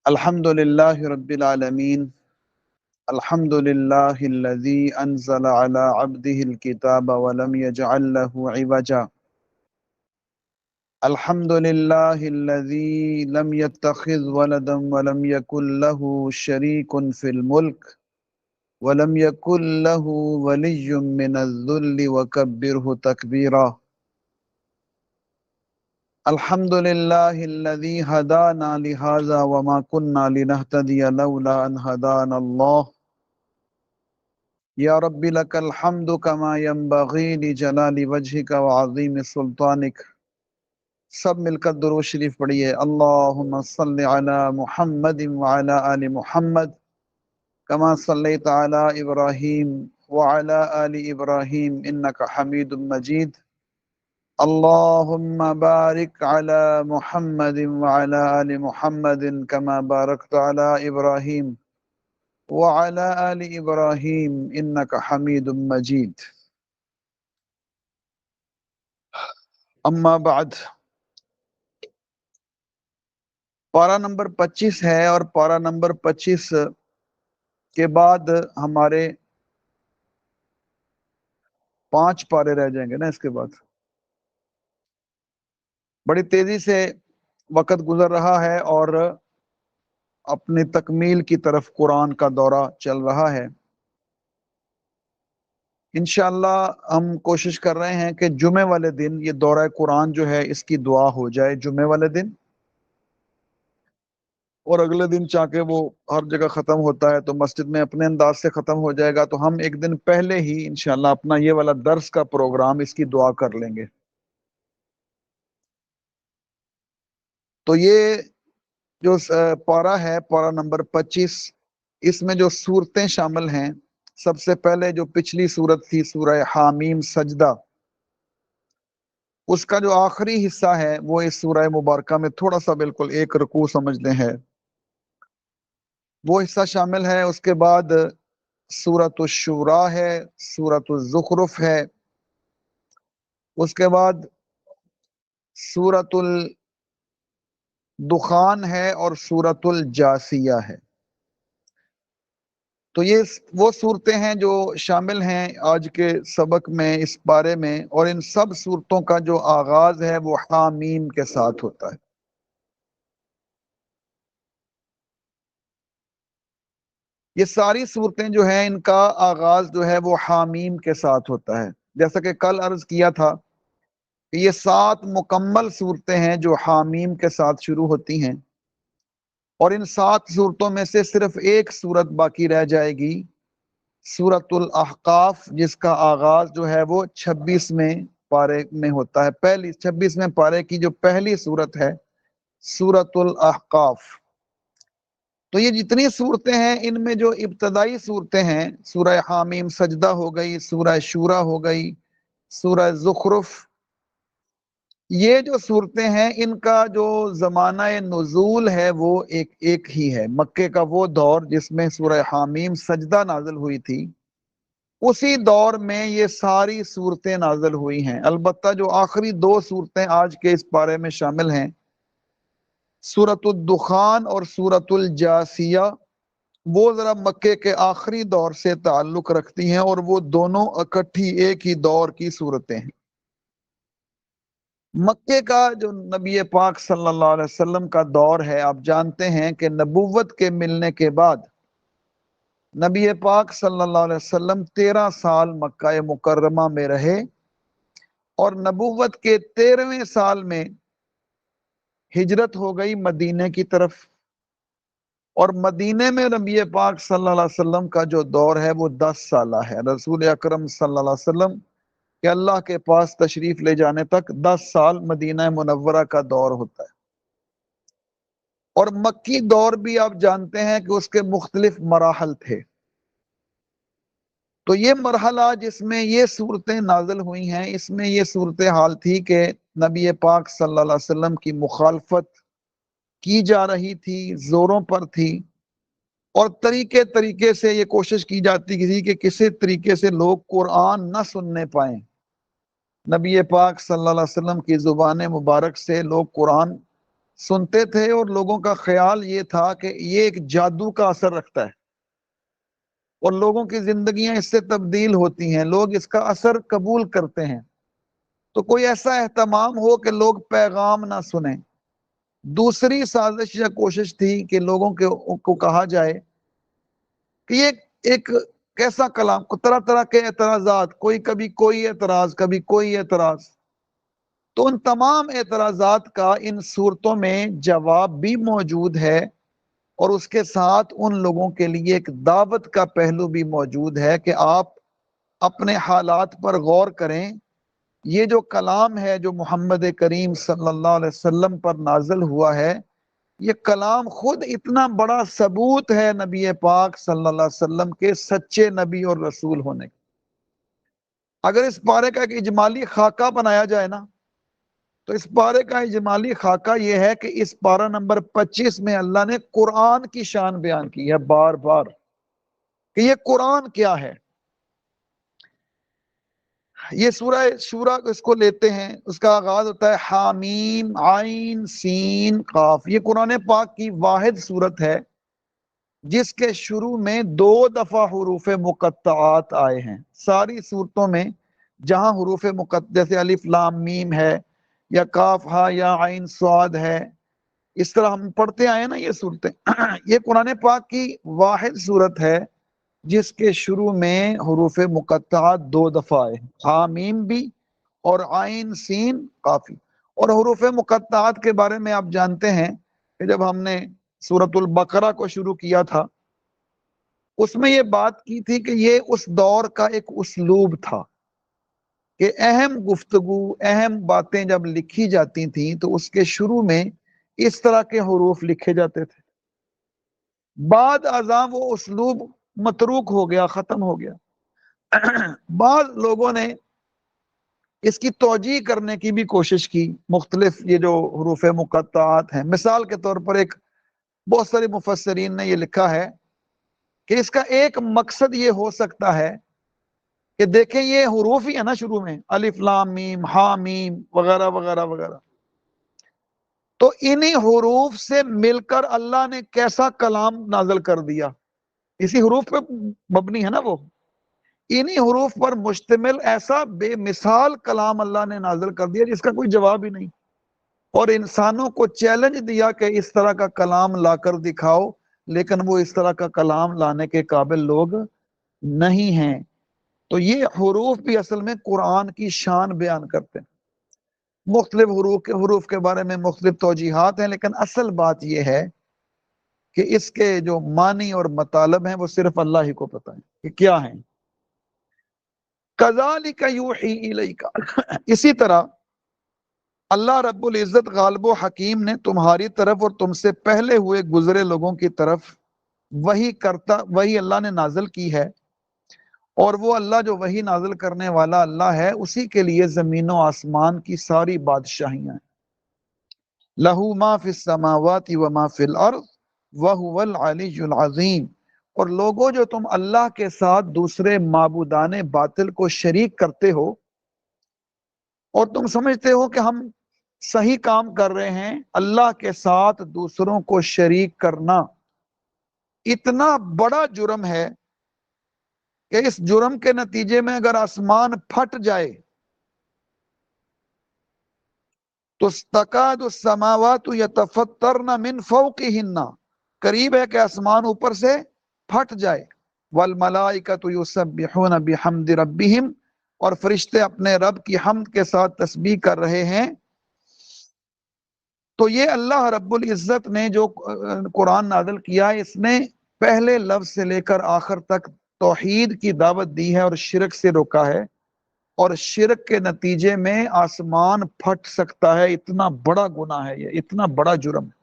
الحمد لله رب العالمين. الحمد لله الذي أنزل على عبده الكتاب ولم يجعل له عوجا. الحمد لله الذي لم يتخذ ولدا ولم يكن له شريك في الملك ولم يكن له ولي من الذل وكبره تكبيرا. الحمد لله الذي هدانا لهذا وما كنا لنهتدي لولا أن هدانا الله. یا رب لک الحمد کما ینبغی لجلال وجہک وعظیم سلطانک. سب مل کر درود شریف پڑھیے. اللہم صلی علی محمد وعلی آل محمد کما صلیت علی ابراہیم وعلی آل ابراہیم انک حمید مجید. اللہم بارک علی محمد وعلی آل محمد کما بارکت علی ابراہیم وعلى آل ابراہیم انک حمید مجید. اما بعد، پارہ نمبر 25 ہے اور پارہ نمبر 25 کے بعد ہمارے 5 پارے رہ جائیں گے نا. اس کے بعد بڑی تیزی سے وقت گزر رہا ہے اور اپنی تکمیل کی طرف قرآن کا دورہ چل رہا ہے. انشاءاللہ ہم کوشش کر رہے ہیں کہ جمعے والے دن یہ دورہ قرآن جو ہے اس کی دعا ہو جائے جمعے والے دن، اور اگلے دن چاہ کے وہ ہر جگہ ختم ہوتا ہے تو مسجد میں اپنے انداز سے ختم ہو جائے گا، تو ہم ایک دن پہلے ہی انشاءاللہ اپنا یہ والا درس کا پروگرام اس کی دعا کر لیں گے. تو یہ جو پارہ ہے پارہ نمبر 25، اس میں جو صورتیں شامل ہیں، سب سے پہلے جو پچھلی صورت تھی سورہ حامیم سجدہ، اس کا جو آخری حصہ ہے وہ اس سورہ مبارکہ میں تھوڑا سا بالکل ایک رکوع سمجھتے ہیں وہ حصہ شامل ہے. اس کے بعد سورۃ الشورى ہے، سورۃ الزخرف ہے، اس کے بعد سورۃ الدخان ہے اور سورۃ الجاثیہ ہے. تو یہ وہ صورتیں ہیں جو شامل ہیں آج کے سبق میں اس بارے میں، اور ان سب صورتوں کا جو آغاز ہے وہ حامیم کے ساتھ ہوتا ہے. یہ ساری صورتیں جو ہیں ان کا آغاز جو ہے وہ حامیم کے ساتھ ہوتا ہے. جیسا کہ کل عرض کیا تھا کہ یہ 7 مکمل صورتیں ہیں جو حامیم کے ساتھ شروع ہوتی ہیں، اور ان 7 صورتوں میں سے صرف ایک صورت باقی رہ جائے گی، سورۃ الاحقاف، جس کا آغاز جو ہے وہ 26ویں پارے میں ہوتا ہے. پہلی 26ویں پارے کی جو پہلی صورت ہے سورۃ الاحقاف. تو یہ جتنی صورتیں ہیں ان میں جو ابتدائی صورتیں ہیں، سورہ حامیم سجدہ ہو گئی، سورہ شورى ہو گئی، سورہ زخرف، یہ جو صورتیں ہیں ان کا جو زمانہ نزول ہے وہ ایک ہی ہے. مکے کا وہ دور جس میں سورہ حامیم سجدہ نازل ہوئی تھی، اسی دور میں یہ ساری صورتیں نازل ہوئی ہیں. البتہ جو آخری 2 صورتیں آج کے اس پارے میں شامل ہیں، سورۃ الدخان اور سورۃ الجاثیہ، وہ ذرا مکے کے آخری دور سے تعلق رکھتی ہیں، اور وہ دونوں اکٹھی ایک ہی دور کی صورتیں ہیں. مکے کا جو نبی پاک صلی اللہ علیہ وسلم کا دور ہے، آپ جانتے ہیں کہ نبوت کے ملنے کے بعد نبی پاک صلی اللہ علیہ وسلم 13 سال مکہ مکرمہ میں رہے، اور نبوت کے 13ویں سال میں ہجرت ہو گئی مدینے کی طرف. اور مدینے میں نبی پاک صلی اللہ علیہ وسلم کا جو دور ہے وہ 10 سالہ ہے. رسول اکرم صلی اللہ علیہ وسلم کہ اللہ کے پاس تشریف لے جانے تک 10 سال مدینہ منورہ کا دور ہوتا ہے. اور مکی دور بھی آپ جانتے ہیں کہ اس کے مختلف مراحل تھے. تو یہ مرحلہ جس میں یہ صورتیں نازل ہوئی ہیں، اس میں یہ صورتحال تھی کہ نبی پاک صلی اللہ علیہ وسلم کی مخالفت کی جا رہی تھی، زوروں پر تھی، اور طریقے سے یہ کوشش کی جاتی تھی کہ کسی طریقے سے لوگ قرآن نہ سننے پائیں. نبی پاک صلی اللہ علیہ وسلم کی زبان مبارک سے لوگ قرآن سنتے تھے اور لوگوں کا خیال یہ تھا کہ یہ ایک جادو کا اثر رکھتا ہے اور لوگوں کی زندگیاں اس سے تبدیل ہوتی ہیں، لوگ اس کا اثر قبول کرتے ہیں، تو کوئی ایسا اہتمام ہو کہ لوگ پیغام نہ سنیں۔ دوسری سازش یا کوشش تھی کہ لوگوں کو کہا جائے کہ یہ ایک کیسا کلام، طرح طرح کے اعتراضات، کوئی کبھی کوئی اعتراض، کبھی کوئی اعتراض، تو ان تمام اعتراضات کا ان صورتوں میں جواب بھی موجود ہے، اور اس کے ساتھ ان لوگوں کے لیے ایک دعوت کا پہلو بھی موجود ہے کہ آپ اپنے حالات پر غور کریں۔ یہ جو کلام ہے جو محمد کریم صلی اللہ علیہ وسلم پر نازل ہوا ہے، یہ کلام خود اتنا بڑا ثبوت ہے نبی پاک صلی اللہ علیہ وسلم کے سچے نبی اور رسول ہونے کا۔ اگر اس پارے کا ایک اجمالی خاکہ بنایا جائے نا، تو اس پارے کا اجمالی خاکہ یہ ہے کہ اس پارہ نمبر 25 میں اللہ نے قرآن کی شان بیان کی ہے بار بار کہ یہ قرآن کیا ہے۔ یہ سورہ شورا اس کو لیتے ہیں، اس کا آغاز ہوتا ہے حامیم عین سین قاف۔ یہ قرآن پاک کی واحد صورت ہے جس کے شروع میں 2 دفعہ حروف مقطعات آئے ہیں۔ ساری صورتوں میں جہاں حروف مقطع جیسے الف لام میم ہے یا کاف ہا یا عین صاد ہے، اس طرح ہم پڑھتے آئے نا یہ صورتیں یہ قرآن پاک کی واحد صورت ہے جس کے شروع میں حروف مقطعات 2 دفعہ آئے ہیں، حامیم بھی اور عین سین قافی۔ اور حروف مقطعات کے بارے میں آپ جانتے ہیں کہ جب ہم نے سورۃ البقرہ کو شروع کیا تھا، اس میں یہ بات کی تھی کہ یہ اس دور کا ایک اسلوب تھا کہ اہم گفتگو، اہم باتیں جب لکھی جاتی تھیں تو اس کے شروع میں اس طرح کے حروف لکھے جاتے تھے۔ بعد ازاں وہ اسلوب متروک ہو گیا، ختم ہو گیا۔ بعض لوگوں نے اس کی توجیہ کرنے کی بھی کوشش کی، مختلف یہ جو حروف مقطعات ہیں، مثال کے طور پر بہت سارے مفسرین نے یہ لکھا ہے کہ اس کا ایک مقصد یہ ہو سکتا ہے کہ دیکھیں یہ حروف ہی ہے نا شروع میں، الف لام میم ہا میم وغیرہ وغیرہ وغیرہ، تو انہی حروف سے مل کر اللہ نے کیسا کلام نازل کر دیا، اسی حروف پہ مبنی ہے نا وہ، انہی حروف پر مشتمل ایسا بے مثال کلام اللہ نے نازل کر دیا جس کا کوئی جواب ہی نہیں، اور انسانوں کو چیلنج دیا کہ اس طرح کا کلام لا کر دکھاؤ، لیکن وہ اس طرح کا کلام لانے کے قابل لوگ نہیں ہیں۔ تو یہ حروف بھی اصل میں قرآن کی شان بیان کرتے ہیں۔ مختلف حروف کے بارے میں مختلف توجیحات ہیں، لیکن اصل بات یہ ہے کہ اس کے جو معنی اور مطالب ہیں وہ صرف اللہ ہی کو پتہ ہے کہ کیا ہیں۔ کذالک یوحی الیک، اسی طرح اللہ رب العزت غالب و حکیم نے تمہاری طرف اور تم سے پہلے ہوئے گزرے لوگوں کی طرف وہی اللہ نے نازل کی ہے، اور وہ اللہ جو وہی نازل کرنے والا اللہ ہے، اسی کے لیے زمین و آسمان کی ساری بادشاہیاں ہیں۔ لہو ما فی السماوات و ما فی الارض وہو العلی العظیم، اور لوگوں جو تم اللہ کے ساتھ دوسرے معبودان باطل کو شریک کرتے ہو اور تم سمجھتے ہو کہ ہم صحیح کام کر رہے ہیں، اللہ کے ساتھ دوسروں کو شریک کرنا اتنا بڑا جرم ہے کہ اس جرم کے نتیجے میں اگر آسمان پھٹ جائے تو تکاد السماوات یتفطرن من فوقہن، قریب ہے کہ آسمان اوپر سے پھٹ جائے، والملائکۃ یسبحون بحمد ربہم، اور فرشتے اپنے رب کی حمد کے ساتھ تسبیح کر رہے ہیں۔ تو یہ اللہ رب العزت نے جو قرآن نازل کیا ہے، اس نے پہلے لفظ سے لے کر آخر تک توحید کی دعوت دی ہے اور شرک سے روکا ہے، اور شرک کے نتیجے میں آسمان پھٹ سکتا ہے، اتنا بڑا گناہ ہے یہ، اتنا بڑا جرم ہے۔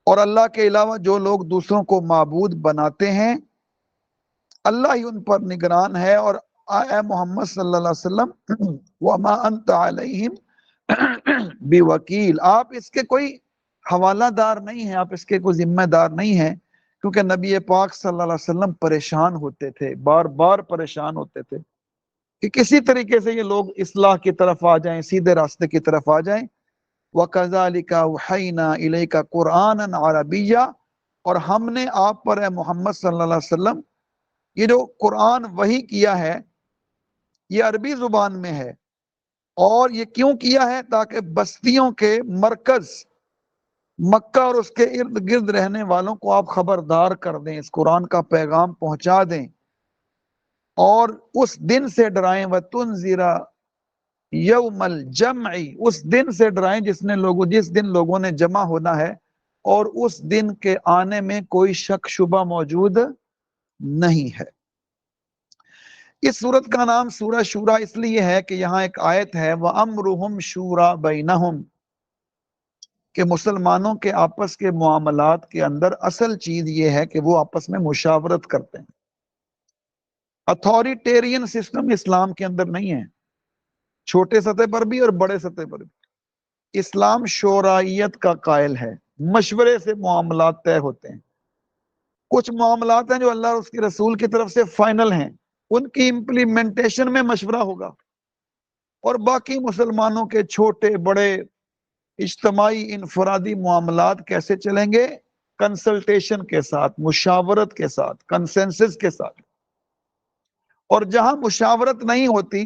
اور اللہ کے علاوہ جو لوگ دوسروں کو معبود بناتے ہیں، اللہ ہی ان پر نگران ہے، اور اے محمد صلی اللہ علیہ وسلم وما انت علیہم بوکیل، آپ اس کے کوئی حوالہ دار نہیں ہیں، آپ اس کے کوئی ذمہ دار نہیں ہیں، کیونکہ نبی پاک صلی اللہ علیہ وسلم پریشان ہوتے تھے، بار بار پریشان ہوتے تھے کہ کسی طریقے سے یہ لوگ اصلاح کی طرف آ جائیں، سیدھے راستے کی طرف آ جائیں، وَكَذَلِكَ أَوْحَيْنَا إِلَيْكَ قُرْآنًا عَرَبِيًّا، اور ہم نے آپ پر اے محمد صلی اللہ علیہ وسلم یہ جو قرآن وحی کیا ہے یہ عربی زبان میں ہے، اور یہ کیوں کیا ہے؟ تاکہ بستیوں کے مرکز مکہ اور اس کے ارد گرد رہنے والوں کو آپ خبردار کر دیں، اس قرآن کا پیغام پہنچا دیں اور اس دن سے ڈرائیں، وَتُنذِرَ یوم الجمع، اس دن سے ڈرائیں جس دن لوگوں نے جمع ہونا ہے، اور اس دن کے آنے میں کوئی شک شبہ موجود نہیں ہے۔ اس سورت کا نام سورہ شورا اس لیے ہے کہ یہاں ایک آیت ہے وَأَمْرُهُمْ شُورَى بَيْنَهُمْ، کہ مسلمانوں کے آپس کے معاملات کے اندر اصل چیز یہ ہے کہ وہ آپس میں مشاورت کرتے ہیں۔ اتھارٹیرین سسٹم اسلام کے اندر نہیں ہے، چھوٹے سطح پر بھی اور بڑے سطح پر بھی۔ اسلام شورائیت کا قائل ہے، مشورے سے معاملات طے ہوتے ہیں۔ کچھ معاملات ہیں جو اللہ اور اس کے رسول کی طرف سے فائنل ہیں، ان کی امپلیمنٹیشن میں مشورہ ہوگا، اور باقی مسلمانوں کے چھوٹے بڑے اجتماعی انفرادی معاملات کیسے چلیں گے؟ کنسلٹیشن کے ساتھ، مشاورت کے ساتھ، کنسنسس کے ساتھ۔ اور جہاں مشاورت نہیں ہوتی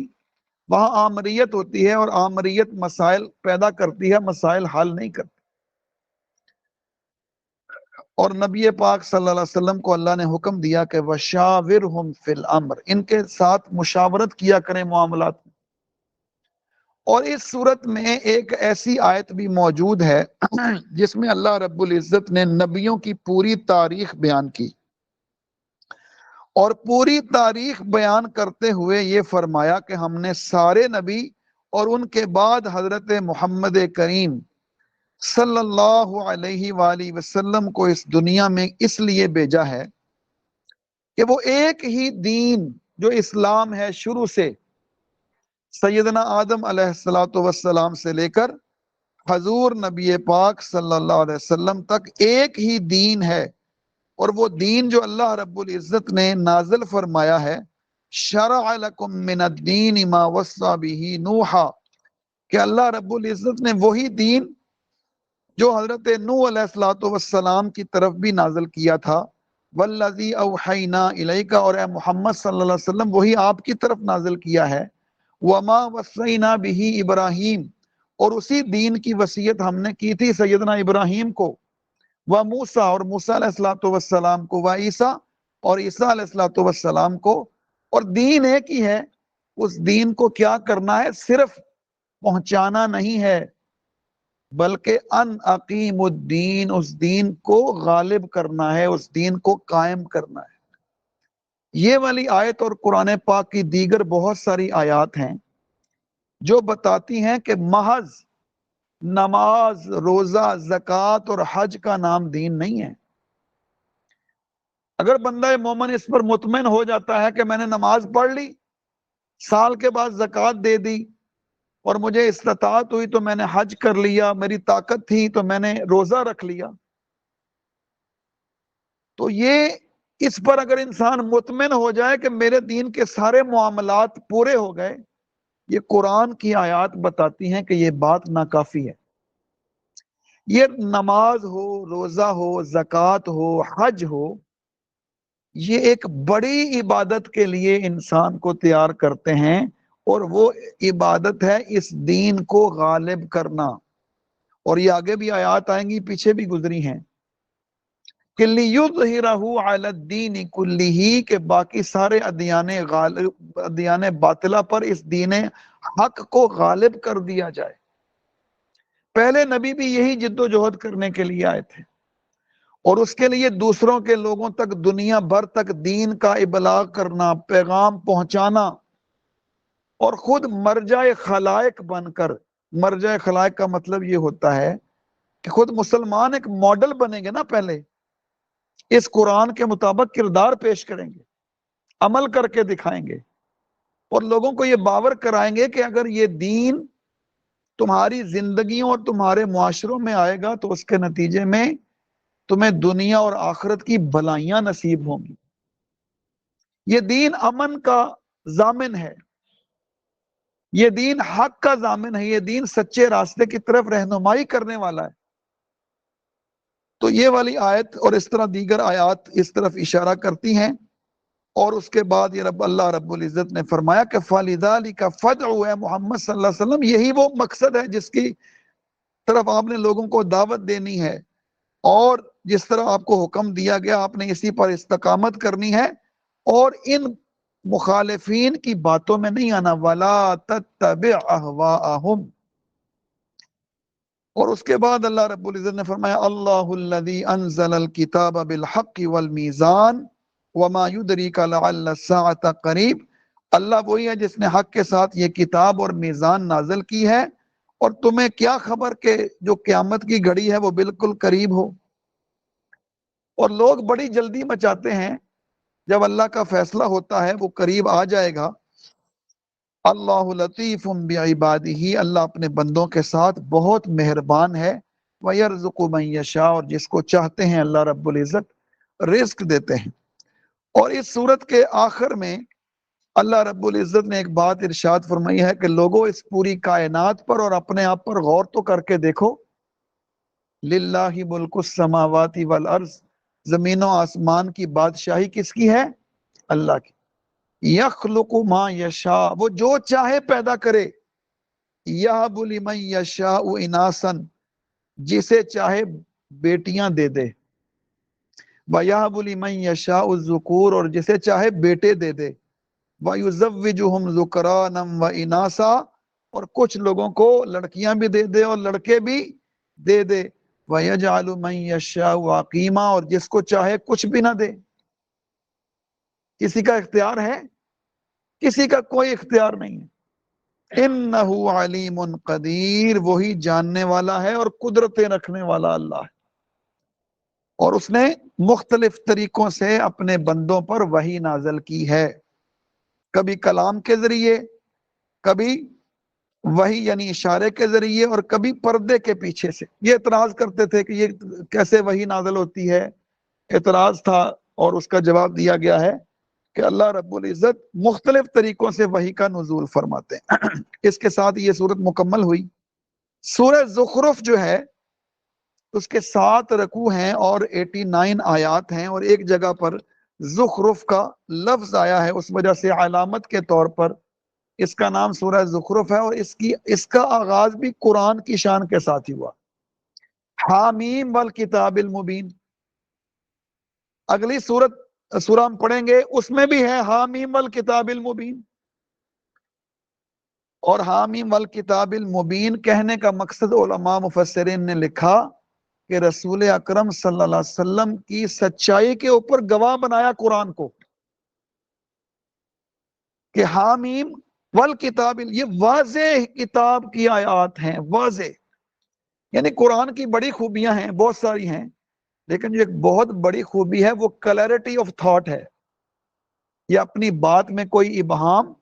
وہاں آمریت ہوتی ہے، اور آمریت مسائل پیدا کرتی ہے، مسائل حل نہیں کرتی۔ اور نبی پاک صلی اللہ علیہ وسلم کو اللہ نے حکم دیا کہ وَشَاوِرْهُمْ فِي الْأَمْرِ، ان کے ساتھ مشاورت کیا کریں معاملات میں۔ اور اس صورت میں ایک ایسی آیت بھی موجود ہے جس میں اللہ رب العزت نے نبیوں کی پوری تاریخ بیان کی، اور پوری تاریخ بیان کرتے ہوئے یہ فرمایا کہ ہم نے سارے نبی اور ان کے بعد حضرت محمد کریم صلی اللہ علیہ وآلہ وسلم کو اس دنیا میں اس لیے بھیجا ہے کہ وہ ایک ہی دین جو اسلام ہے، شروع سے سیدنا آدم علیہ السلام سے لے کر حضور نبی پاک صلی اللہ علیہ وسلم تک ایک ہی دین ہے، اور وہ دین جو اللہ رب العزت نے نازل فرمایا ہے شرع لکم من الدین ما وصى به نوحا، کہ اللہ رب العزت نے وہی دین جو حضرت نوح علیہ السلام کی طرف بھی نازل کیا تھا، والذی اوحینا الیک، اور اے محمد صلی اللہ علیہ وسلم وہی آپ کی طرف نازل کیا ہے، وما وصینا به ابراہیم، اور اسی دین کی وصیت ہم نے کی تھی سیدنا ابراہیم کو، وموسیٰ، اور موسیٰ علیہ السلام کو، وعیسیٰ، اور عیسیٰ علیہ السلام کو۔ اور دین ایک ہی ہے، اس دین کو کیا کرنا ہے؟ صرف پہنچانا نہیں ہے، بلکہ ان اقیم الدین، اس دین کو غالب کرنا ہے، اس دین کو قائم کرنا ہے۔ یہ والی آیت اور قرآن پاک کی دیگر بہت ساری آیات ہیں جو بتاتی ہیں کہ محض نماز، روزہ، زکوٰۃ اور حج کا نام دین نہیں ہے۔ اگر بندہ مومن اس پر مطمئن ہو جاتا ہے کہ میں نے نماز پڑھ لی، سال کے بعد زکوٰۃ دے دی، اور مجھے استطاعت ہوئی تو میں نے حج کر لیا، میری طاقت تھی تو میں نے روزہ رکھ لیا، تو یہ اس پر اگر انسان مطمئن ہو جائے کہ میرے دین کے سارے معاملات پورے ہو گئے، یہ قرآن کی آیات بتاتی ہیں کہ یہ بات ناکافی ہے۔ یہ نماز ہو، روزہ ہو، زکوٰۃ ہو، حج ہو، یہ ایک بڑی عبادت کے لیے انسان کو تیار کرتے ہیں، اور وہ عبادت ہے اس دین کو غالب کرنا۔ اور یہ آگے بھی آیات آئیں گی، پیچھے بھی گزری ہیں کہ لِيُظْهِرَهُ عَلَى الدِّينِ كُلِّهِ، کہ باقی سارے ادیان باطلہ پر اس دین حق کو غالب کر دیا جائے۔ پہلے نبی بھی یہی جد و جہد کرنے کے لیے آئے تھے، اور اس کے لیے دوسروں کے لوگوں تک، دنیا بھر تک دین کا ابلاغ کرنا، پیغام پہنچانا، اور خود مرجع خلائق بن کر، مرجع خلائق کا مطلب یہ ہوتا ہے کہ خود مسلمان ایک ماڈل بنیں گے نا، پہلے اس قرآن کے مطابق کردار پیش کریں گے، عمل کر کے دکھائیں گے، اور لوگوں کو یہ باور کرائیں گے کہ اگر یہ دین تمہاری زندگیوں اور تمہارے معاشروں میں آئے گا تو اس کے نتیجے میں تمہیں دنیا اور آخرت کی بھلائیاں نصیب ہوں گی۔ یہ دین امن کا ضامن ہے، یہ دین حق کا ضامن ہے، یہ دین سچے راستے کی طرف رہنمائی کرنے والا ہے۔ تو یہ والی آیت اور اس طرح دیگر آیات اس طرف اشارہ کرتی ہیں، اور اس کے بعد یہ اللہ رب العزت نے فرمایا کہ فَلِذَلِكَ فَادْعُ، اے محمد صلی اللہ علیہ وسلم، یہی وہ مقصد ہے جس کی طرف آپ نے لوگوں کو دعوت دینی ہے، اور جس طرح آپ کو حکم دیا گیا آپ نے اسی پر استقامت کرنی ہے، اور ان مخالفین کی باتوں میں نہیں آنا، وَلَا تَتَّبِعْ أَهْوَاءَهُمْ۔ اور اس کے بعد اللہ رب العزت نے فرمایا اللہ الذی انزل الکتاب بالحق والمیزان وما یدریک لعل الساعة قریب، اللہ وہی ہے جس نے حق کے ساتھ یہ کتاب اور میزان نازل کی ہے، اور تمہیں کیا خبر کہ جو قیامت کی گھڑی ہے وہ بالکل قریب ہو۔ اور لوگ بڑی جلدی مچاتے ہیں، جب اللہ کا فیصلہ ہوتا ہے وہ قریب آ جائے گا۔ اللہ لطیف بعبادہ، اللہ اپنے بندوں کے ساتھ بہت مہربان ہے، وَيَرْزُقُ مَن يَشَاءُ، اور جس کو چاہتے ہیں اللہ رب العزت رزق دیتے ہیں۔ اور اس صورت کے آخر میں اللہ رب العزت نے ایک بات ارشاد فرمائی ہے کہ لوگوں اس پوری کائنات پر اور اپنے آپ پر غور تو کر کے دیکھو، للہ ملک السماوات والارض، زمین و آسمان کی بادشاہی کس کی ہے؟ اللہ کی۔ یخلق ما یشاء، وہ جو چاہے پیدا کرے، یہب لمن یشاء اناسا، جسے چاہے بیٹیاں دے دے، ویہب لمن یشاء الذکور، اور جسے چاہے بیٹے دے دے، ویزوجہم ذکرانا واناسا، اور کچھ لوگوں کو لڑکیاں بھی دے دے اور لڑکے بھی دے دے، ویجعل من یشاء عقیما، اور جس کو چاہے کچھ بھی نہ دے۔ کسی کا اختیار ہے؟ کسی کا کوئی اختیار نہیں ہے۔ انہ علیم قدیر، وہی جاننے والا ہے اور قدرتیں رکھنے والا اللہ ہے، اور اس نے مختلف طریقوں سے اپنے بندوں پر وحی نازل کی ہے، کبھی کلام کے ذریعے، کبھی وحی یعنی اشارے کے ذریعے، اور کبھی پردے کے پیچھے سے۔ یہ اعتراض کرتے تھے کہ یہ کیسے وحی نازل ہوتی ہے، اعتراض تھا، اور اس کا جواب دیا گیا ہے کہ اللہ رب العزت مختلف طریقوں سے وحی کا نزول فرماتے ہیں۔ اس کے ساتھ یہ صورت مکمل ہوئی۔ سورہ زخرف جو ہے اس کے 7 رکوع ہیں اور 89 آیات ہیں، اور ایک جگہ پر زخرف کا لفظ آیا ہے، اس وجہ سے علامت کے طور پر اس کا نام سورہ زخرف ہے، اور اس کا آغاز بھی قرآن کی شان کے ساتھ ہی ہوا، حامیم والکتاب المبین۔ اگلی سورہ ہم پڑھیں گے، اس میں بھی ہے حامیم والکتاب المبین۔ اور حامیم والکتاب المبین کہنے کا مقصد علماء مفسرین نے لکھا کہ رسول اکرم صلی اللہ علیہ وسلم کی سچائی کے اوپر گواہ بنایا قرآن کو، کہ حامیم والکتاب، یہ واضح کتاب کی آیات ہیں، واضح، یعنی قرآن کی بڑی خوبیاں ہیں، بہت ساری ہیں، لیکن جو ایک بہت بڑی خوبی ہے وہ کلیئرٹی آف تھاٹ ہے، یہ اپنی بات میں کوئی ابہام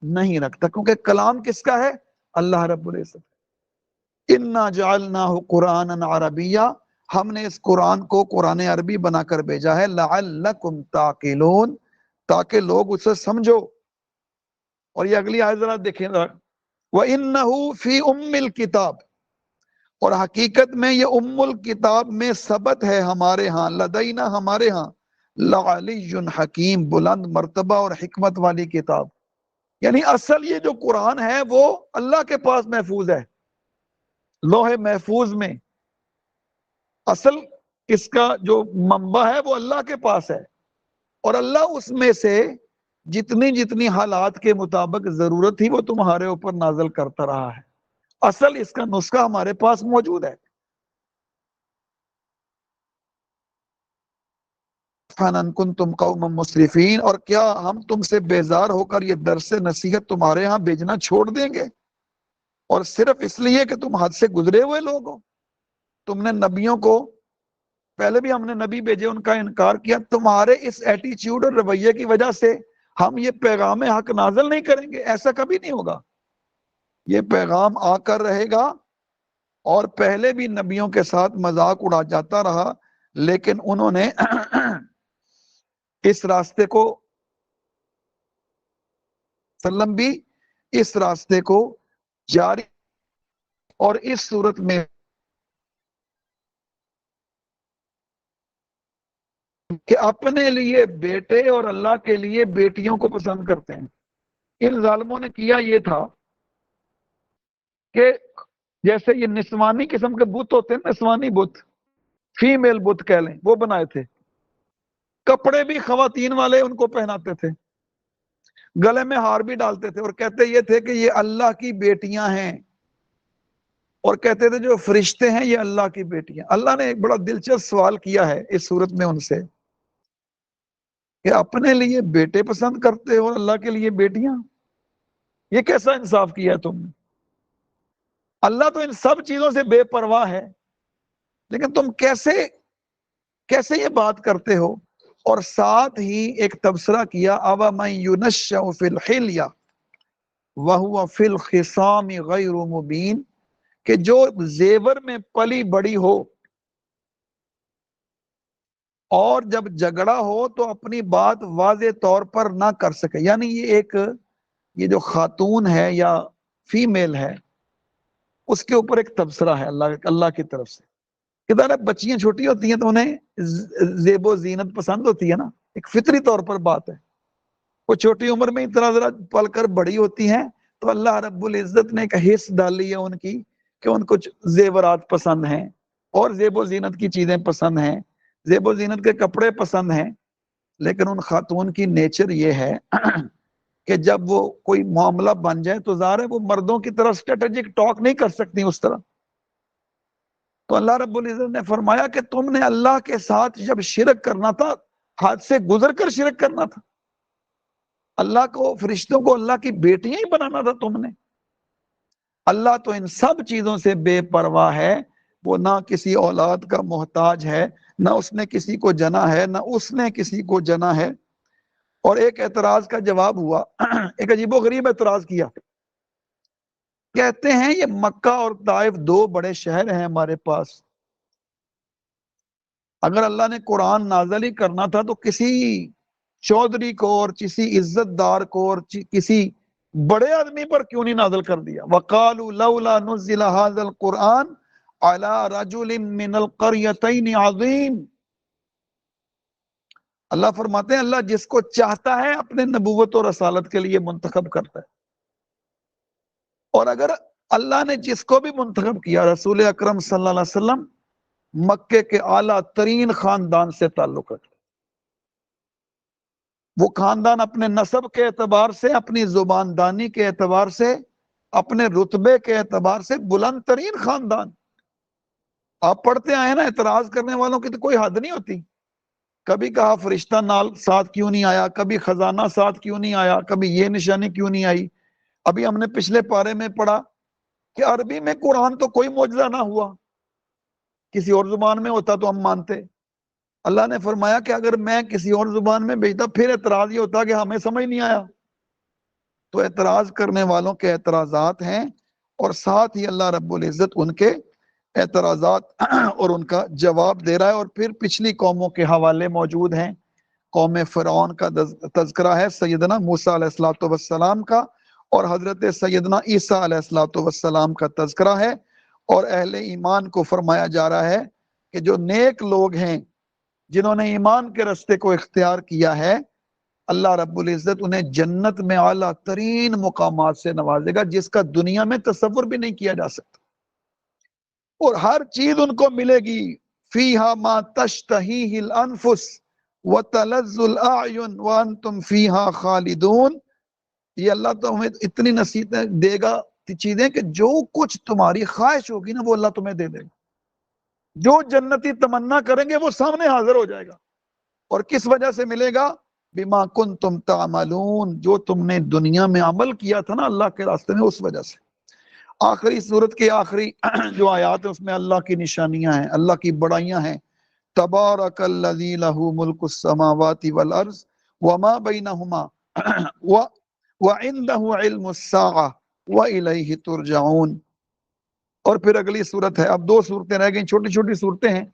نہیں رکھتا، کیونکہ کلام کس کا ہے؟ اللہ رب العزت۔ انا جعلناہ قرآنا عربیہ، ہم نے اس قرآن کو قرآن عربی بنا کر بھیجا ہے، لعلکم تعقلون، تاکہ لوگ اسے سمجھو۔ اور یہ اگلی آیت ذرا دیکھیں، وَإِنَّهُ فِي أُمِّ الْكِتَابِ، اور حقیقت میں یہ ام الکتاب میں ثبت ہے ہمارے ہاں، لدینا ہمارے ہاں، لعلی حکیم، بلند مرتبہ اور حکمت والی کتاب۔ یعنی اصل یہ جو قرآن ہے وہ اللہ کے پاس محفوظ ہے، لوح محفوظ میں، اصل اس کا جو منبع ہے وہ اللہ کے پاس ہے، اور اللہ اس میں سے جتنی جتنی حالات کے مطابق ضرورت تھی وہ تمہارے اوپر نازل کرتا رہا ہے، اصل اس کا نسخہ ہمارے پاس موجود ہے۔ فَإِن كُنتُمْ قَوْمًا مُسْرِفِينَ، اور کیا ہم تم سے بیزار ہو کر یہ درس نصیحت تمہارے ہاں بھیجنا چھوڑ دیں گے، اور صرف اس لیے کہ تم حد سے گزرے ہوئے لوگ ہو؟ تم نے نبیوں کو، پہلے بھی ہم نے نبی بھیجے، ان کا انکار کیا، تمہارے اس ایٹیچیوڈ اور رویے کی وجہ سے ہم یہ پیغام حق نازل نہیں کریں گے، ایسا کبھی نہیں ہوگا۔ یہ پیغام آ کر رہے گا، اور پہلے بھی نبیوں کے ساتھ مذاق اڑا جاتا رہا، لیکن انہوں نے اس راستے کو سلم بھی اس راستے کو جاری، اور اس صورت میں کہ اپنے لیے بیٹے اور اللہ کے لیے بیٹیوں کو پسند کرتے ہیں۔ ان ظالموں نے کیا یہ تھا کہ جیسے یہ نسوانی قسم کے بت ہوتے ہیں، نسوانی بت، فیمیل بت کہہ لیں، وہ بنائے تھے، کپڑے بھی خواتین والے ان کو پہناتے تھے، گلے میں ہار بھی ڈالتے تھے، اور کہتے یہ تھے کہ یہ اللہ کی بیٹیاں ہیں، اور کہتے تھے جو فرشتے ہیں یہ اللہ کی بیٹیاں۔ اللہ نے ایک بڑا دلچسپ سوال کیا ہے اس صورت میں ان سے کہ اپنے لیے بیٹے پسند کرتے ہو اور اللہ کے لیے بیٹیاں، یہ کیسا انصاف کیا ہے تم نے؟ اللہ تو ان سب چیزوں سے بے پرواہ ہے، لیکن تم کیسے یہ بات کرتے ہو؟ اور ساتھ ہی ایک تبصرہ کیا، اَوَ مَن يُنَشَّأُ فِي الْحِلْيَةِ وَهُوَ فِي الْخِصَامِ غَيْرُ مُبِينٍ، کہ جو زیور میں پلی بڑی ہو اور جب جھگڑا ہو تو اپنی بات واضح طور پر نہ کر سکے، یعنی یہ جو خاتون ہے یا فیمیل ہے، اس کے اوپر ایک تبصرہ ہے اللہ کی طرف سے کہ ذرا بچیاں چھوٹی ہوتی ہیں تو انہیں زیب و زینت پسند ہوتی ہے نا، ایک فطری طور پر بات ہے، وہ چھوٹی عمر میں اتنا ذرا پل کر بڑی ہوتی ہیں تو اللہ رب العزت نے ایک حص ڈالی ہے ان کی کہ ان کو زیورات پسند ہیں اور زیب و زینت کی چیزیں پسند ہیں، زیب و زینت کے کپڑے پسند ہیں، لیکن ان خاتون کی نیچر یہ ہے کہ جب وہ کوئی معاملہ بن جائے تو ظاہر ہے وہ مردوں کی طرح اسٹریٹجک ٹاک نہیں کر سکتی اس طرح۔ تو اللہ رب العزت نے فرمایا کہ تم نے اللہ کے ساتھ جب شرک کرنا تھا، حد سے گزر کر شرک کرنا تھا، اللہ کو، فرشتوں کو اللہ کی بیٹیاں ہی بنانا تھا تم نے۔ اللہ تو ان سب چیزوں سے بے پرواہ ہے، وہ نہ کسی اولاد کا محتاج ہے، نہ اس نے کسی کو جنا ہے، نہ اس نے کسی کو جنا ہے۔ اور ایک اعتراض کا جواب ہوا، ایک عجیب و غریب اعتراض کیا، کہتے ہیں یہ مکہ اور طائف دو بڑے شہر ہیں ہمارے پاس، اگر اللہ نے قرآن نازل ہی کرنا تھا تو کسی چودھری کو اور کسی عزت دار کو اور کسی بڑے آدمی پر کیوں نہیں نازل کر دیا؟ وَقَالُوا لَوْلَا نُزِّلَ هَذَا الْقُرْآنُ عَلَى رَجُلٍ مِّنَ الْقَرْيَتَيْنِ عَظِيمٍ۔ اللہ فرماتے ہیں اللہ جس کو چاہتا ہے اپنے نبوت اور رسالت کے لیے منتخب کرتا ہے، اور اگر اللہ نے جس کو بھی منتخب کیا، رسول اکرم صلی اللہ علیہ وسلم مکے کے اعلیٰ ترین خاندان سے تعلق رکھتے، وہ خاندان اپنے نسب کے اعتبار سے، اپنی زباندانی کے اعتبار سے، اپنے رتبے کے اعتبار سے بلند ترین خاندان۔ آپ پڑھتے آئے نا، اعتراض کرنے والوں کی تو کوئی حد نہیں ہوتی، کبھی کہا فرشتہ نال ساتھ کیوں نہیں آیا، کبھی خزانہ ساتھ کیوں نہیں آیا، کبھی یہ نشانی کیوں نہیں آئی۔ ابھی ہم نے پچھلے پارے میں پڑھا کہ عربی میں قرآن تو کوئی معجزہ نہ ہوا، کسی اور زبان میں ہوتا تو ہم مانتے۔ اللہ نے فرمایا کہ اگر میں کسی اور زبان میں بھیجتا پھر اعتراض یہ ہوتا کہ ہمیں سمجھ نہیں آیا۔ تو اعتراض کرنے والوں کے اعتراضات ہیں، اور ساتھ ہی اللہ رب العزت ان کے اعتراضات اور ان کا جواب دے رہا ہے۔ اور پھر پچھلی قوموں کے حوالے موجود ہیں، قوم فرعون کا تذکرہ ہے، سیدنا موسیٰ علیہ السلام کا، اور حضرت سیدنا عیسیٰ علیہ السلام کا تذکرہ ہے، اور اہل ایمان کو فرمایا جا رہا ہے کہ جو نیک لوگ ہیں جنہوں نے ایمان کے راستے کو اختیار کیا ہے، اللہ رب العزت انہیں جنت میں اعلیٰ ترین مقامات سے نوازے گا جس کا دنیا میں تصور بھی نہیں کیا جا سکتا، اور ہر چیز ان کو ملے گی۔ فیہا ما تشتہیہ الانفس وتلذ الاعین وانتم فیہا خالدون۔ یہ اللہ تمہیں اتنی نصیحتیں دے گا چیزیں کہ جو کچھ تمہاری خواہش ہوگی نا وہ اللہ تمہیں دے دے گا، جو جنتی تمنا کریں گے وہ سامنے حاضر ہو جائے گا۔ اور کس وجہ سے ملے گا؟ بما کنتم تعملون، جو تم نے دنیا میں عمل کیا تھا نا اللہ کے راستے میں، اس وجہ سے۔ آخری صورت کے آخری جو آیات ہیں اس میں اللہ کی نشانیاں ہیں، اللہ کی بڑائیاں ہیں۔ تبارک الذی لہ ملک السماوات والارض وما بینہما وعندہ علم الساعہ والیہ ترجعون۔ اور پھر اگلی صورت ہے، اب دو صورتیں رہ گئیں، چھوٹی چھوٹی صورتیں ہیں،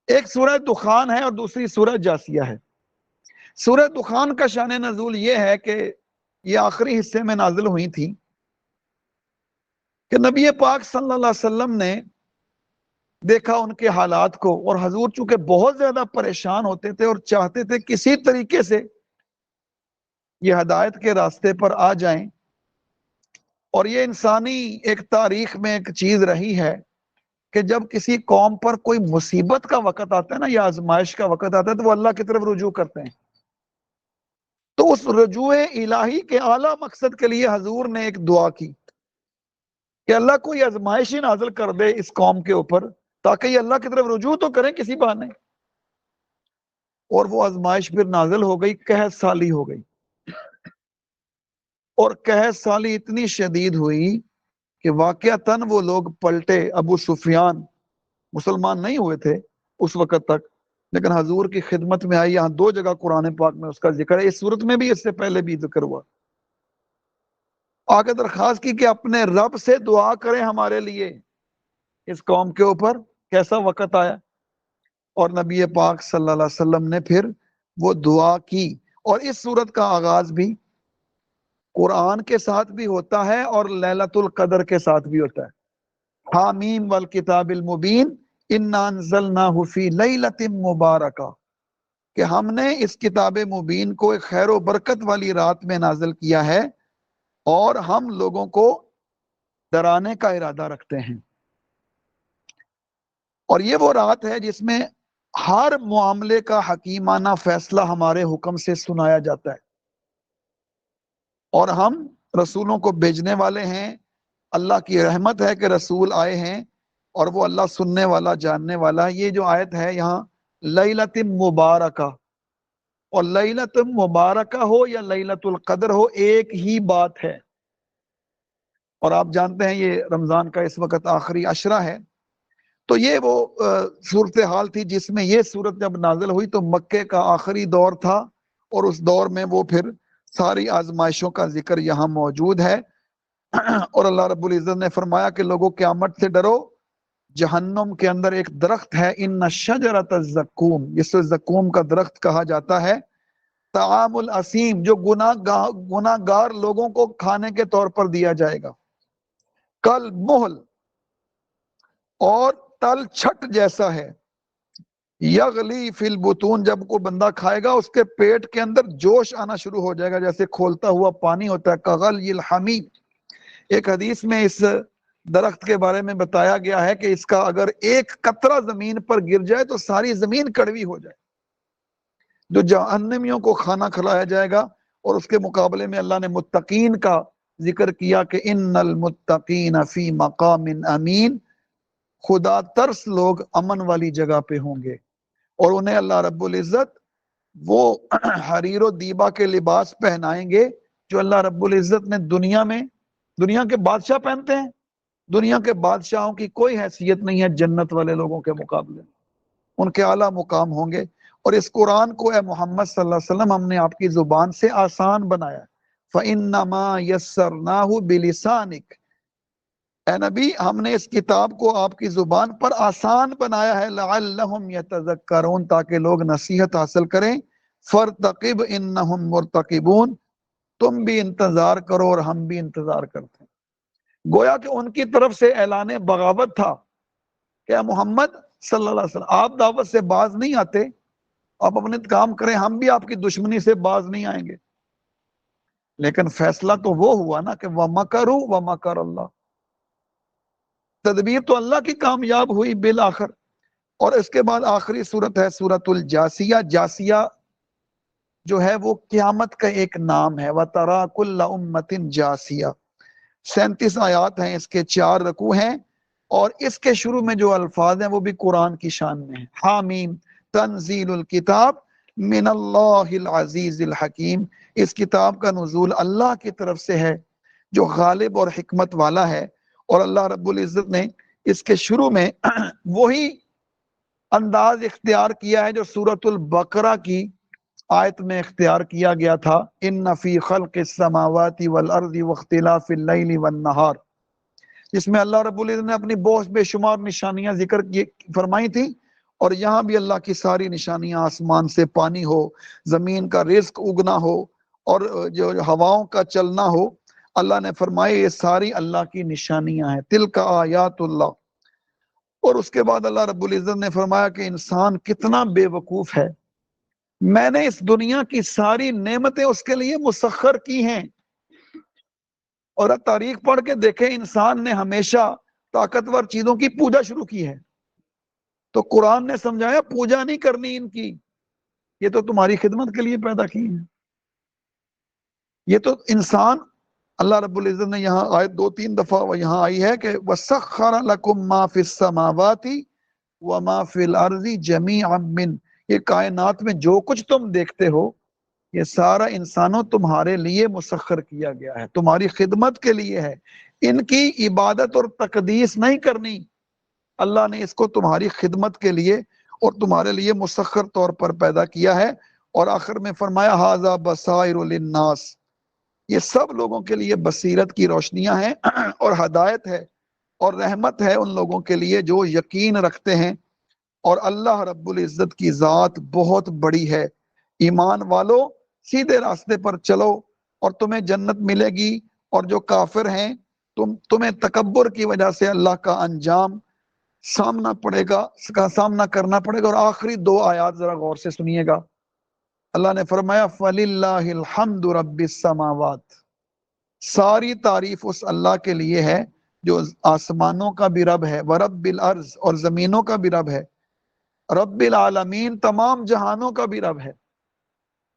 ایک سورہ دخان ہے اور دوسری سورہ جاسیہ ہے۔ سورہ دخان کا شان نزول یہ ہے کہ یہ آخری حصے میں نازل ہوئی تھی کہ نبی پاک صلی اللہ علیہ وسلم نے دیکھا ان کے حالات کو، اور حضور چونکہ بہت زیادہ پریشان ہوتے تھے اور چاہتے تھے کسی طریقے سے یہ ہدایت کے راستے پر آ جائیں، اور یہ انسانی ایک تاریخ میں ایک چیز رہی ہے کہ جب کسی قوم پر کوئی مصیبت کا وقت آتا ہے نا، یا آزمائش کا وقت آتا ہے، تو وہ اللہ کی طرف رجوع کرتے ہیں۔ تو اس رجوع الہی کے اعلیٰ مقصد کے لیے حضور نے ایک دعا کی کہ اللہ کوئی آزمائش ہی نازل کر دے اس قوم کے اوپر تاکہ یہ اللہ کی طرف رجوع تو کریں کسی بہانے۔ اور وہ آزمائش پھر نازل ہو گئی، قحط سالی ہو گئی، اور قحط سالی اتنی شدید ہوئی کہ واقعتاً وہ لوگ پلٹے۔ ابو سفیان مسلمان نہیں ہوئے تھے اس وقت تک، لیکن حضور کی خدمت میں آئی۔ یہاں 2 جگہ قرآن پاک میں اس کا ذکر ہے، اس صورت میں بھی، اس سے پہلے بھی ذکر ہوا۔ آگے درخواست کی کہ اپنے رب سے دعا کریں ہمارے لیے، اس قوم کے اوپر کیسا وقت آیا۔ اور نبی پاک صلی اللہ علیہ وسلم نے پھر وہ دعا کی۔ اور اس صورت کا آغاز بھی قرآن کے ساتھ بھی ہوتا ہے اور لیلۃ القدر کے ساتھ بھی ہوتا ہے۔ حامیم والکتاب المبین انا انزلناہ فی لیلۃ مبارکہ، کہ ہم نے اس کتاب مبین کو ایک خیر و برکت والی رات میں نازل کیا ہے، اور ہم لوگوں کو ڈرانے کا ارادہ رکھتے ہیں۔ اور یہ وہ رات ہے جس میں ہر معاملے کا حکیمانہ فیصلہ ہمارے حکم سے سنایا جاتا ہے، اور ہم رسولوں کو بھیجنے والے ہیں۔ اللہ کی رحمت ہے کہ رسول آئے ہیں، اور وہ اللہ سننے والا، جاننے والا۔ یہ جو آیت ہے یہاں لیلۃ مبارکہ، اور لیلۃ مبارکہ ہو یا لیلۃ القدر ہو، ایک ہی بات ہے۔ اور آپ جانتے ہیں یہ رمضان کا اس وقت آخری عشرہ ہے، تو یہ وہ صورتحال تھی جس میں یہ صورت جب نازل ہوئی تو مکے کا آخری دور تھا، اور اس دور میں وہ پھر ساری آزمائشوں کا ذکر یہاں موجود ہے۔ اور اللہ رب العزت نے فرمایا کہ لوگوں قیامت سے ڈرو، جہنم کے اندر ایک درخت ہے، ان شجرۃ الزقوم، جس سے زقوم کا درخت کہا جاتا ہے، طعام الاسیم، جو گناہ گار لوگوں کو کھانے کے طور پر دیا جائے گا، کل محل، اور تل چھٹ جیسا ہے، یغلی فی البطون، جب کوئی بندہ کھائے گا اس کے پیٹ کے اندر جوش آنا شروع ہو جائے گا، جیسے کھولتا ہوا پانی ہوتا ہے، کغلی الحمیم۔ ایک حدیث میں اس درخت کے بارے میں بتایا گیا ہے کہ اس کا اگر ایک قطرہ زمین پر گر جائے تو ساری زمین کڑوی ہو جائے۔ جو جہنمیوں کو کھانا کھلایا جائے گا، اور اس کے مقابلے میں اللہ نے متقین کا ذکر کیا کہ ان المتقین فی مقام امین، خدا ترس لوگ امن والی جگہ پہ ہوں گے، اور انہیں اللہ رب العزت وہ حریر و دیبا کے لباس پہنائیں گے جو اللہ رب العزت نے دنیا کے بادشاہ پہنتے ہیں۔ دنیا کے بادشاہوں کی کوئی حیثیت نہیں ہے جنت والے لوگوں کے مقابلے، ان کے اعلیٰ مقام ہوں گے۔ اور اس قرآن کو اے محمد صلی اللہ علیہ وسلم ہم نے آپ کی زبان سے آسان بنایا، فَإِنَّمَا يَسَّرْنَاهُ بِلِسَانِكَ، اے نبی ہم نے اس کتاب کو آپ کی زبان پر آسان بنایا ہے، لعلہم یتذکرون، تاکہ لوگ نصیحت حاصل کریں۔ فارتقب انہم مرتقبون، تم بھی انتظار کرو اور ہم بھی انتظار کرتے ہیں۔ گویا کہ ان کی طرف سے اعلان بغاوت تھا کہ محمد صلی اللہ علیہ وسلم آپ دعوت سے باز نہیں آتے، آپ اپنے کام کریں، ہم بھی آپ کی دشمنی سے باز نہیں آئیں گے۔ لیکن فیصلہ تو وہ ہوا نا کہ وَمَكَرُوا وَمَكَرَ اللَّهُ، تدبیر تو اللہ کی کامیاب ہوئی بالآخر۔ اور اس کے بعد آخری صورت ہے سورۃ الجاسیہ۔ جاسیہ جو ہے وہ قیامت کا ایک نام ہے، وَتَرَى كُلَّ أُمَّةٍ جاسیہ، 37 آیات ہیں، اس کے 4 رکوع ہیں، اور اس کے شروع میں جو الفاظ ہیں وہ بھی قرآن کی شان میں ہیں۔ حامیم تنزیل الکتاب من اللہ العزیز الحکیم، اس کتاب کا نزول اللہ کی طرف سے ہے جو غالب اور حکمت والا ہے۔ اور اللہ رب العزت نے اس کے شروع میں وہی انداز اختیار کیا ہے جو سورۃ البقرہ کی آیت میں اختیار کیا گیا تھا، ان فی خلق السماوات والارض واختلاف اللیل والنہار، جس میں اللہ رب العزت نے اپنی بہت بے شمار نشانیاں ذکر فرمائی تھیں۔ اور یہاں بھی اللہ کی ساری نشانیاں، آسمان سے پانی ہو، زمین کا رزق اگنا ہو، اور جو ہواؤں کا چلنا ہو، اللہ نے فرمایا یہ ساری اللہ کی نشانیاں ہیں، تلک آیات اللہ۔ اور اس کے بعد اللہ رب العزت نے فرمایا کہ انسان کتنا بے وقوف ہے، میں نے اس دنیا کی ساری نعمتیں اس کے لیے مسخر کی ہیں۔ اور اب تاریخ پڑھ کے دیکھیں، انسان نے ہمیشہ طاقتور چیزوں کی پوجا شروع کی ہے، تو قرآن نے سمجھایا پوجا نہیں کرنی ان کی، یہ تو تمہاری خدمت کے لیے پیدا کی ہیں۔ یہ تو انسان، اللہ رب العزت نے یہاں آیت 2-3 دفعہ یہاں آئی ہے کہ وَسَخَّرَ لَكُم مَّا فِي السَّمَاوَاتِ وَمَا فِي الْأَرْضِ جَمِيعًا مِّنْ، یہ کائنات میں جو کچھ تم دیکھتے ہو یہ سارا انسانوں تمہارے لیے مسخر کیا گیا ہے، تمہاری خدمت کے لیے ہے، ان کی عبادت اور تقدیس نہیں کرنی، اللہ نے اس کو تمہاری خدمت کے لیے اور تمہارے لیے مسخر طور پر پیدا کیا ہے۔ اور آخر میں فرمایا ھذا بصائر للناس، یہ سب لوگوں کے لیے بصیرت کی روشنیاں ہیں اور ہدایت ہے اور رحمت ہے ان لوگوں کے لیے جو یقین رکھتے ہیں۔ اور اللہ رب العزت کی ذات بہت بڑی ہے، ایمان والو سیدھے راستے پر چلو اور تمہیں جنت ملے گی، اور جو کافر ہیں تمہیں تکبر کی وجہ سے اللہ کا انجام سامنا کرنا پڑے گا۔ اور آخری 2 آیات ذرا غور سے سنیے گا، اللہ نے فرمایا فَلِلَّهِ الْحَمْدُ رَبِّ السَّمَاوَاتِ، ساری تعریف اس اللہ کے لیے ہے جو آسمانوں کا بھی رب ہے، وَرَبِّ الْأَرْضِ، اور زمینوں کا بھی رب ہے، رب العالمین تمام جہانوں کا بھی رب ہے،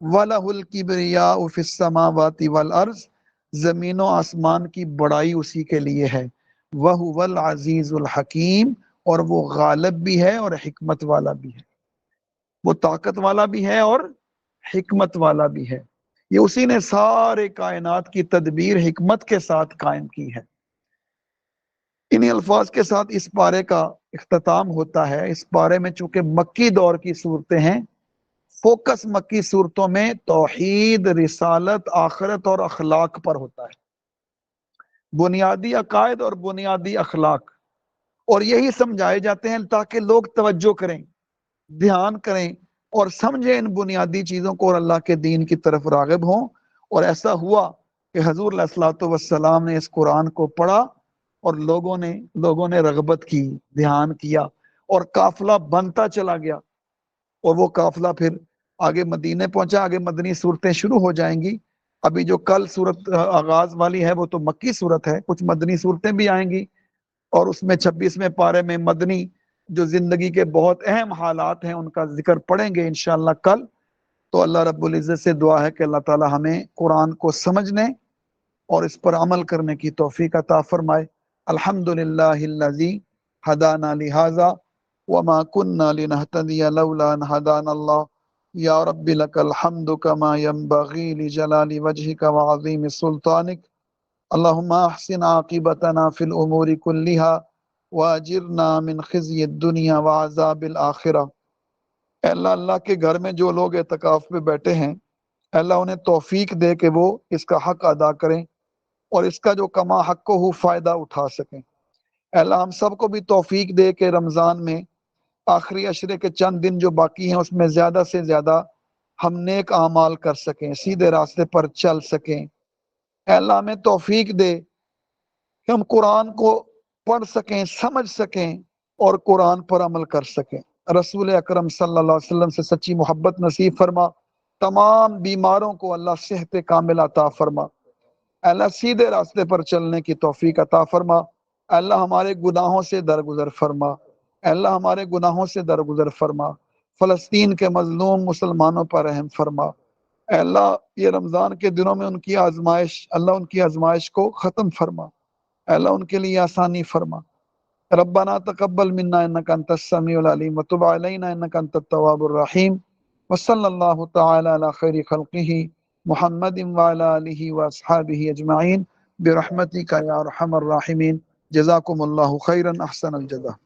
وَلَهُ الْكِبْرِيَاءُ فِي السَّمَاوَاتِ وَالْأَرْضِ، زمین و آسمان کی بڑائی اسی کے لیے ہے، وَهُوَ الْعَزِيزُ الْحَكِيمُ، اور وہ غالب بھی ہے اور حکمت والا بھی ہے، وہ طاقت والا بھی ہے اور حکمت والا بھی ہے، یہ اسی نے سارے کائنات کی تدبیر حکمت کے ساتھ قائم کی ہے۔ انہی الفاظ کے ساتھ اس پارے کا اختتام ہوتا ہے۔ اس پارے میں چونکہ مکی دور کی صورتیں ہیں، فوکس مکی صورتوں میں توحید، رسالت، آخرت اور اخلاق پر ہوتا ہے، بنیادی عقائد اور بنیادی اخلاق، اور یہی سمجھائے جاتے ہیں تاکہ لوگ توجہ کریں، دھیان کریں اور سمجھیں ان بنیادی چیزوں کو اور اللہ کے دین کی طرف راغب ہوں۔ اور ایسا ہوا کہ حضور علیہ الصلوۃ والسلام نے اس قرآن کو پڑھا اور لوگوں نے رغبت کی، دھیان کیا، اور قافلہ بنتا چلا گیا، اور وہ قافلہ پھر آگے مدینے پہنچا، آگے مدنی صورتیں شروع ہو جائیں گی۔ ابھی جو کل صورت آغاز والی ہے وہ تو مکی صورت ہے، کچھ مدنی صورتیں بھی آئیں گی، اور اس میں 26ویں پارے میں مدنی جو زندگی کے بہت اہم حالات ہیں ان کا ذکر پڑھیں گے انشاءاللہ کل۔ تو اللہ رب العزت سے دعا ہے کہ اللہ تعالی ہمیں قرآن کو سمجھنے اور اس پر عمل کرنے کی توفیق عطا فرمائے۔ الحمدللہ الذی ہدانا لہذا وما كنا لنهتدی لولا ان هدانا اللہ، یا رب لک الحمد کما ينبغی لجلال وجهک وعظیم سلطانک، اللہم احسن عاقبتنا فی الامور كلها واجرنا من خزی الدنیا وعذاب الآخرہ۔ اے اللہ کے گھر میں جو لوگ اعتکاف پہ بیٹھے ہیں، اے اللہ انہیں توفیق دے کہ وہ اس کا حق ادا کریں اور اس کا جو کما حق کو ہو فائدہ اٹھا سکیں۔ اے اللہ ہم سب کو بھی توفیق دے کہ رمضان میں آخری عشرے کے چند دن جو باقی ہیں اس میں زیادہ سے زیادہ ہم نیک اعمال کر سکیں، سیدھے راستے پر چل سکیں۔ اے اللہ ہمیں توفیق دے کہ ہم قرآن کو پڑھ سکیں، سمجھ سکیں اور قرآن پر عمل کر سکیں۔ رسول اکرم صلی اللہ علیہ وسلم سے سچی محبت نصیب فرما، تمام بیماروں کو اللہ صحت کامل عطا فرما، اللہ سیدھے راستے پر چلنے کی توفیق عطا فرما، اللہ ہمارے گناہوں سے درگزر فرما، اللہ ہمارے گناہوں سے درگزر فرما، فلسطین کے مظلوم مسلمانوں پر رحم فرما۔ اے اللہ یہ رمضان کے دنوں میں ان کی آزمائش، اللہ ان کی آزمائش کو ختم فرما، اے اللہ ان کے لیے آسانی فرما۔ ربنا تقبل منا انك انت السميع العليم وتب علينا انك انت التواب الرحيم، وصلى الله تعالى على خير خلقه محمد وعلى اله واصحابه اجمعين برحمتك يا ارحم الراحمين۔ جزاكم الله خيرا، احسن الجزاء۔